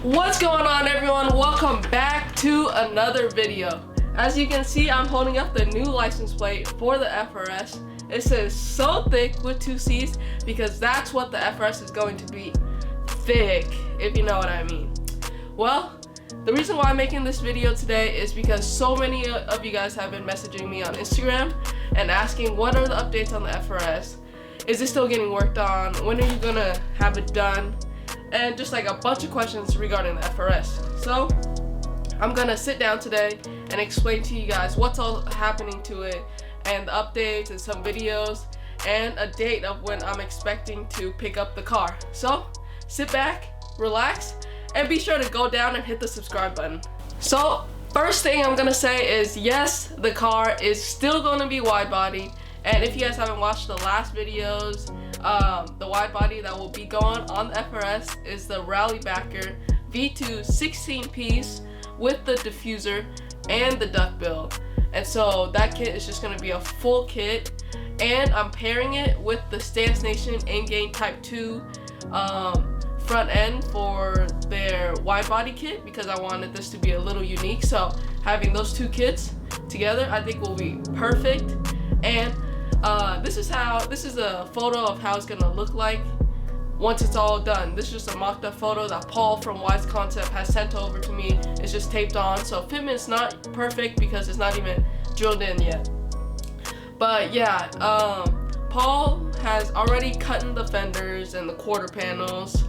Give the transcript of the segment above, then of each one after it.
What's going on, everyone? Welcome back to another video. As you can see, I'm holding up the new license plate for the FRS. It says so thick with 2 C's because that's what the FRS is going to be. Thick, if you know what I mean. Well, the reason why I'm making this video today is because so many of you guys have been messaging me on Instagram and asking what are the updates on the FRS? Is it still getting worked on? When are you gonna have it done? And just like a bunch of questions regarding the FRS. So I'm gonna sit down today and explain to you guys what's all happening to it and the updates and some videos and a date of when I'm expecting to pick up the car. So sit back, relax, and be sure to go down and hit the subscribe button. So first thing I'm gonna say is yes, the car is still gonna be wide body. And if you guys haven't watched the last videos, the wide body that will be going on the FRS is the Rally Backer V2 16 piece with the diffuser and the duckbill. And so that kit is just going to be a full kit, and I'm pairing it with the Stance Nation Aim Type 2 front end for their wide body kit because I wanted this to be a little unique. So having those two kits together I think will be perfect. And this is a photo of how it's gonna look like once it's all done. This is just a mocked up photo that Paul from Wise Concept has sent over to me. It's just taped on, so fitment's not perfect because it's not even drilled in yet. But yeah, Paul has already cut in the fenders and the quarter panels,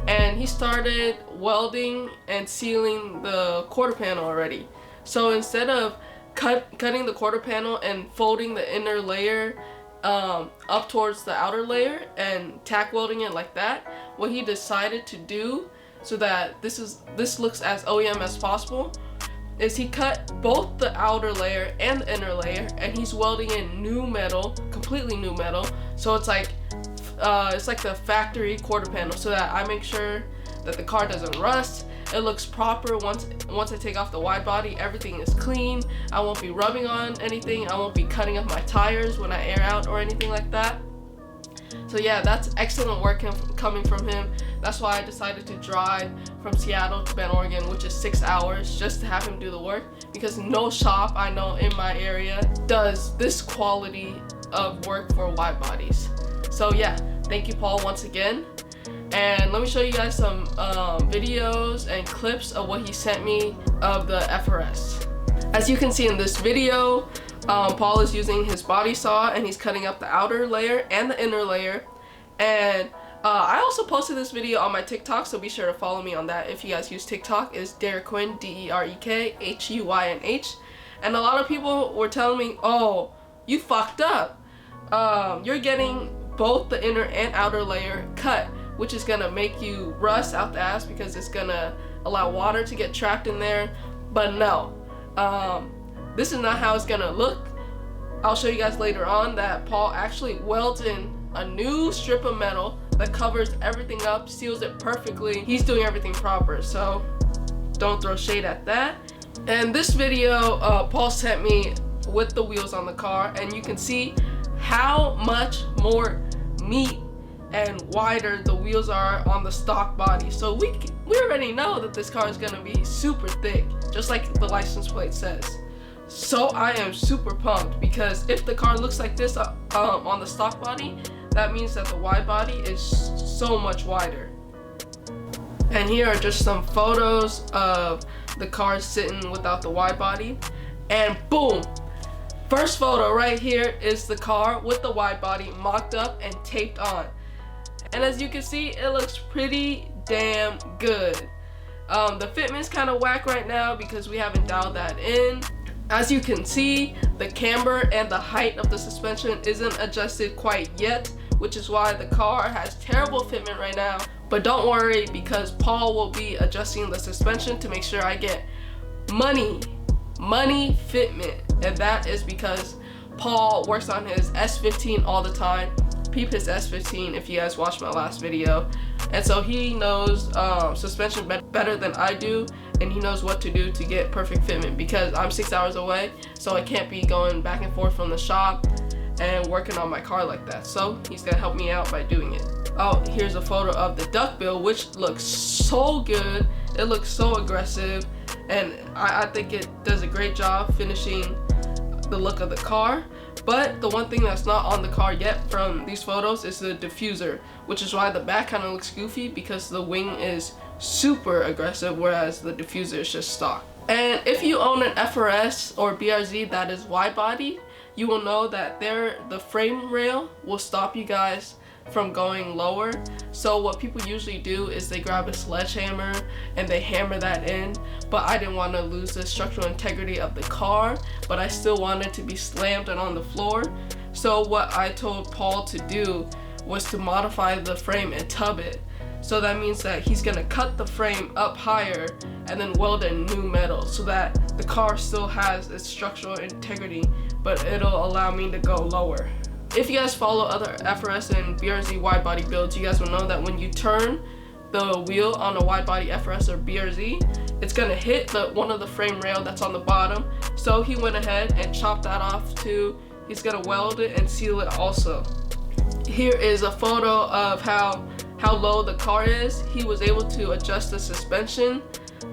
and he started welding and sealing the quarter panel already. So instead of cutting the quarter panel and folding the inner layer up towards the outer layer and tack welding it like that, what he decided to do so that this looks as OEM as possible is he cut both the outer layer and the inner layer, and he's welding in new metal, completely new metal. So it's like the factory quarter panel, so that I make sure that the car doesn't rust. It looks proper once I take off the wide body. Everything is clean. I won't be rubbing on anything. I won't be cutting up my tires when I air out or anything like that. So yeah, that's excellent work coming from him. That's why I decided to drive from Seattle to Bend, Oregon, which is 6 hours, just to have him do the work, because no shop I know in my area does this quality of work for wide bodies. So yeah, thank you, Paul, once again. And let me show you guys some videos and clips of what he sent me of the FRS. As you can see in this video, Paul is using his body saw and he's cutting up the outer layer and the inner layer. And I also posted this video on my TikTok, so be sure to follow me on that if you guys use TikTok. It's Derek Quinn, DerekHuynh. And a lot of people were telling me, oh, you fucked up. You're getting both the inner and outer layer cut, which is gonna make you rust out the ass because it's gonna allow water to get trapped in there. But no, this is not how it's gonna look. I'll show you guys later on that Paul actually welds in a new strip of metal that covers everything up, seals it perfectly. He's doing everything proper, so don't throw shade at that. And this video Paul sent me with the wheels on the car, and you can see how much more meat and wider the wheels are on the stock body. So we already know that this car is gonna be super thick, just like the license plate says. So I am super pumped, because if the car looks like this on the stock body, that means that the wide body is so much wider. And here are just some photos of the car sitting without the wide body, and boom, first photo right here is the car with the wide body mocked up and taped on. And as you can see, it looks pretty damn good. The fitment's kind of whack right now because we haven't dialed that in. As you can see, the camber and the height of the suspension isn't adjusted quite yet, which is why the car has terrible fitment right now. But don't worry, because Paul will be adjusting the suspension to make sure I get money fitment. And that is because Paul works on his S15 all the time. Peep his S15 if you guys watched my last video. And so he knows suspension better than I do, and he knows what to do to get perfect fitment, because I'm 6 hours away, so I can't be going back and forth from the shop and working on my car like that. So he's gonna help me out by doing it. Oh, here's a photo of the duckbill, which looks so good. It looks so aggressive, and I think it does a great job finishing the look of the car. But the one thing that's not on the car yet from these photos is the diffuser, which is why the back kind of looks goofy, because the wing is super aggressive, whereas the diffuser is just stock. And if you own an FRS or BRZ that is wide body, you will know that the frame rail will stop you guys from going lower. So what people usually do is they grab a sledgehammer and they hammer that in, but I didn't want to lose the structural integrity of the car, but I still wanted to be slammed and on the floor. So what I told Paul to do was to modify the frame and tub it. So that means that he's gonna cut the frame up higher and then weld in new metal so that the car still has its structural integrity, but it'll allow me to go lower. If you guys follow other FRS and BRZ wide body builds, you guys will know that when you turn the wheel on a wide body FRS or BRZ, it's gonna hit one of the frame rail that's on the bottom. So he went ahead and chopped that off too. He's gonna weld it and seal it also. Here is a photo of how low the car is. He was able to adjust the suspension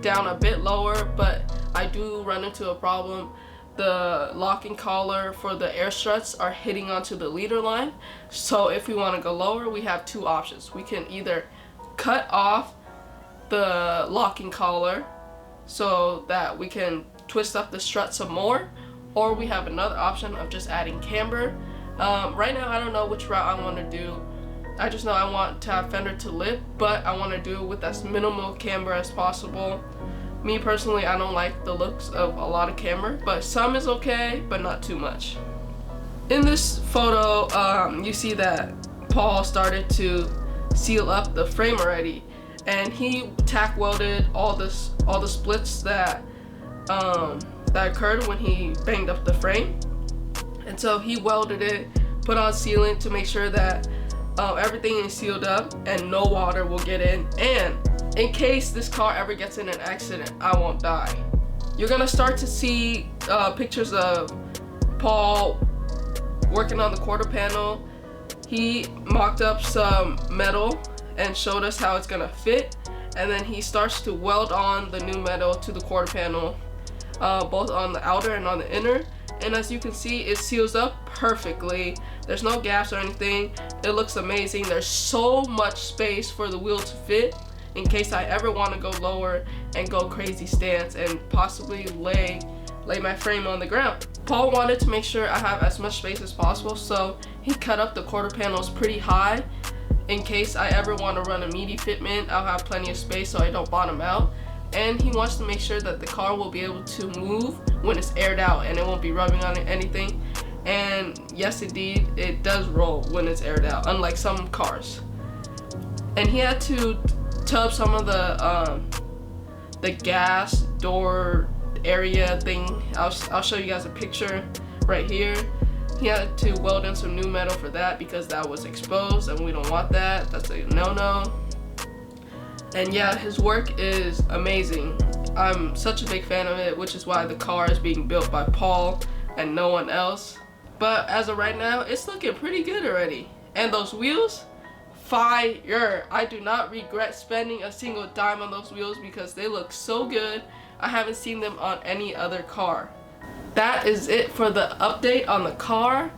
down a bit lower, but I do run into a problem. The locking collar for the air struts are hitting onto the leader line. So if we want to go lower, we have two options. We can either cut off the locking collar so that we can twist up the strut some more, or we have another option of just adding camber. Right now I don't know which route I want to do. I just know I want to have fender to lip, but I want to do it with as minimal camber as possible. Me personally, I don't like the looks of a lot of camber, but some is okay, but not too much. In this photo, you see that Paul started to seal up the frame already, and he tack welded all the splits that occurred when he banged up the frame. And so he welded it, put on sealant to make sure that everything is sealed up and no water will get in. And in case this car ever gets in an accident, I won't die. You're gonna start to see pictures of Paul working on the quarter panel. He mocked up some metal and showed us how it's gonna fit, and then he starts to weld on the new metal to the quarter panel, both on the outer and on the inner. And as you can see, it seals up perfectly. There's no gaps or anything. It looks amazing. There's so much space for the wheel to fit in case I ever want to go lower and go crazy stance and possibly lay my frame on the ground. Paul wanted to make sure I have as much space as possible, so he cut up the quarter panels pretty high. In case I ever want to run a meaty fitment, I'll have plenty of space so I don't bottom out. And he wants to make sure that the car will be able to move when it's aired out and it won't be rubbing on anything. And yes, indeed, it does roll when it's aired out, unlike some cars. And he had to tub some of the gas door area thing. I'll show you guys a picture right here. He had to weld in some new metal for that because that was exposed and we don't want that. That's a no-no. And yeah, his work is amazing. I'm such a big fan of it, which is why the car is being built by Paul and no one else. But as of right now, it's looking pretty good already. And those wheels, fire. I do not regret spending a single dime on those wheels because they look so good. I haven't seen them on any other car. That is it for the update on the car.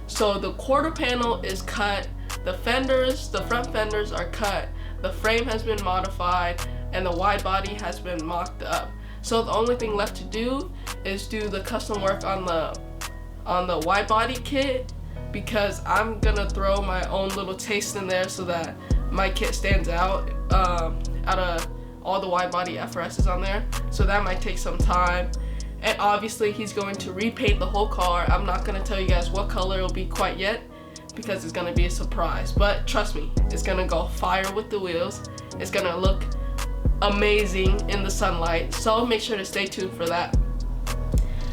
So the quarter panel is cut. The front fenders are cut. The frame has been modified and the wide body has been mocked up. So the only thing left to do is do the custom work on the wide body kit, because I'm gonna throw my own little taste in there so that my kit stands out out of all the wide body FRSs on there. So that might take some time. And obviously he's going to repaint the whole car. I'm not gonna tell you guys what color it'll be quite yet because it's gonna be a surprise. But trust me, it's gonna go fire with the wheels. It's gonna look amazing in the sunlight. So make sure to stay tuned for that.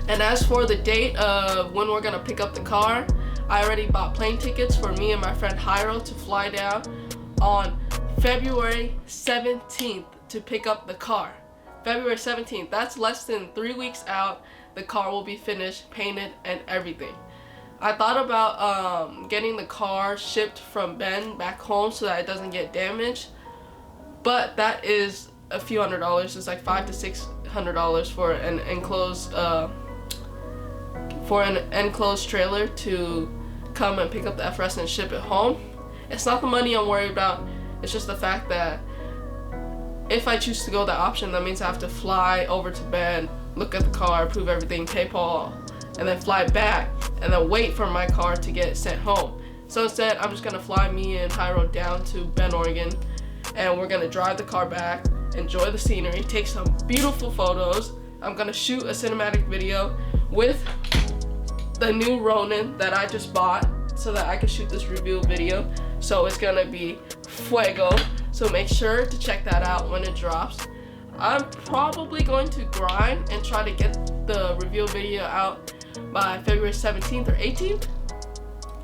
And as for the date of when we're gonna pick up the car, I already bought plane tickets for me and my friend Hyro to fly down on February 17th to pick up the car. February 17th, that's less than 3 weeks out. The car will be finished, painted, and everything. I thought about getting the car shipped from Ben back home so that it doesn't get damaged, but that is a few $100s. It's like $500 to $600 for an enclosed trailer to come and pick up the FRS and ship it home. It's not the money I'm worried about. It's just the fact that if I choose to go that option, that means I have to fly over to Bend, look at the car, approve everything, pay Paul, and then fly back, and then wait for my car to get sent home. So instead, I'm just gonna fly me and Pyro down to Bend, Oregon, and we're gonna drive the car back, enjoy the scenery, take some beautiful photos. I'm gonna shoot a cinematic video with the new Ronin that I just bought so that I can shoot this review video. So it's gonna be fuego. So make sure to check that out when it drops. I'm probably going to grind and try to get the review video out by February 17th or 18th.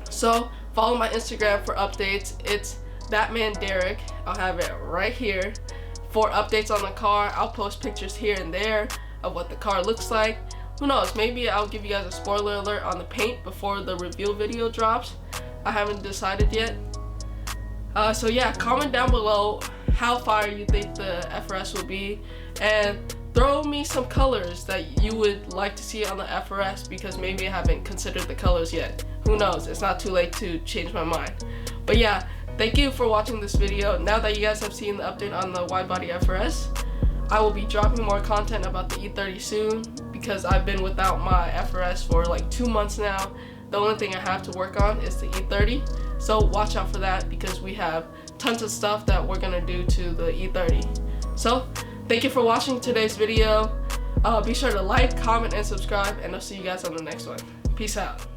So follow my Instagram for updates. It's Batman Derek. I'll have it right here for updates on the car. I'll post pictures here and there of what the car looks like. Who knows, maybe I'll give you guys a spoiler alert on the paint before the reveal video drops. I haven't decided yet. So yeah, comment down below how fire you think the FRS will be, and throw me some colors that you would like to see on the FRS, because maybe I haven't considered the colors yet. Who knows, it's not too late to change my mind. But yeah, thank you for watching this video. Now that you guys have seen the update on the Widebody FRS, I will be dropping more content about the E30 soon, because I've been without my FRS for like 2 months now. The only thing I have to work on is the E30. So watch out for that, because we have tons of stuff that we're gonna do to the E30. So thank you for watching today's video. Be sure to like, comment, and subscribe, and I'll see you guys on the next one. Peace out.